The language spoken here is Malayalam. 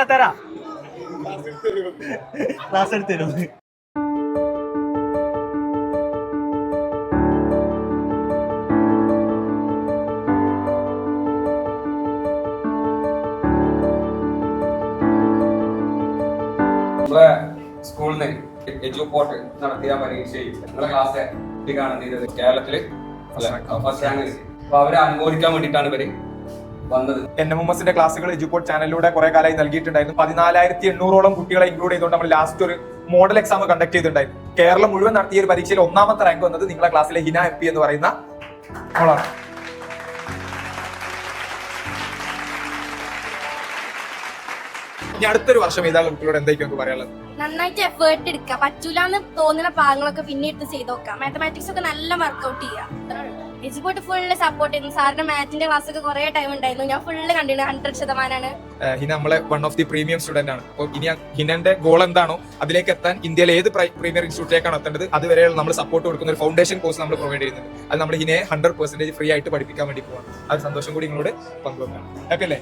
തരാ ക്ലാസ് എടുത്തരും. നമ്മളെ സ്കൂളിൽ നിന്ന് എജുപോർട്ട് നടത്തിയ പരീക്ഷയിൽ നിങ്ങളെ ക്ലാസ് ചെയ്തത് കേരളത്തില് ഫസ്റ്റ് റാങ്ക്. അപ്പൊ അവരെ അനുമോദിക്കാൻ വേണ്ടിയിട്ടാണ് ഇവര് വന്നത്. NMMSന്റെ ക്ലാസ്സുകൾ എജുപോർട്ട് ചാനലിലൂടെ കുറെ കാലമായി നൽകിയിട്ടുണ്ടായിരുന്നു. 14,800ഓളം കുട്ടികളെ ഇൻക്ലൂഡ് ചെയ്തുകൊണ്ട് നമ്മൾ ലാസ്റ്റ് ഒരു മോഡൽ എക്സാം കണ്ടക്ട് ചെയ്തിട്ടുണ്ടായിരുന്നു. കേരളം മുഴുവൻ നടത്തിയ ഒരു പരീക്ഷയിൽ ഒന്നാമത്തെ റാങ്ക് വന്നത് നിങ്ങളെ ക്ലാസ്സിലെ ഹിന MP എന്ന് പറയുന്ന മോളാണ്. ഇനി അടുത്തൊരു വർഷം എഴുതാനുള്ള കുട്ടികളോട് എന്തായിരിക്കും പറയാനുള്ളത്? നന്നായിട്ട് എഫേർട്ട് എടുക്കുക, പറ്റൂലെന്ന് തോന്നുന്ന ഭാഗങ്ങളൊക്കെ പിന്നെ എടുത്ത് ചെയ്ത് നോക്കാം. മാത്തമാറ്റിക്സ് ഒക്കെ നല്ല വർക്ക്ഔട്ട് ചെയ്യുക. എജുപോർട്ട് ഫുള്ള് സപ്പോർട്ട് ചെയ്യുന്നു. സാറിന്റെ മാത്തിന്റെ ക്ലാസ് ഒക്കെ കുറെ ടൈം ഉണ്ടായിരുന്നു. ഞാൻ ഫുള്ള് കണ്ടിരുന്നു. 100%. ഹിന നമ്മളെ one of the premium student ആണ്. അപ്പോൾ ഇനി ഹിനന്റെ ഗോൾ എന്താണോ അതിലേക്ക് എത്താൻ ഇന്ത്യയിലെ ഏത് പ്രീമിയർ ഇൻസ്റ്റിറ്റ്യൂട്ടിലേക്കാണ് എത്തേണ്ടത് അതുവരെ നമ്മൾ സപ്പോർട്ട് കൊടുക്കുന്ന ഒരു ഫൗണ്ടേഷൻ കോഴ്സ് നമ്മൾ പ്രൊവൈഡ് ചെയ്യുന്നുണ്ട്. അത് നമ്മൾ ഹിനയെ 100% ഫ്രീ ആയിട്ട് പഠിപ്പിക്കാൻ വേണ്ടി പോവാണ്. അത് സന്തോഷം കൂടി നിങ്ങളോട് പങ്കുവെക്കാണ്. ഹാപ്പി അല്ലേ?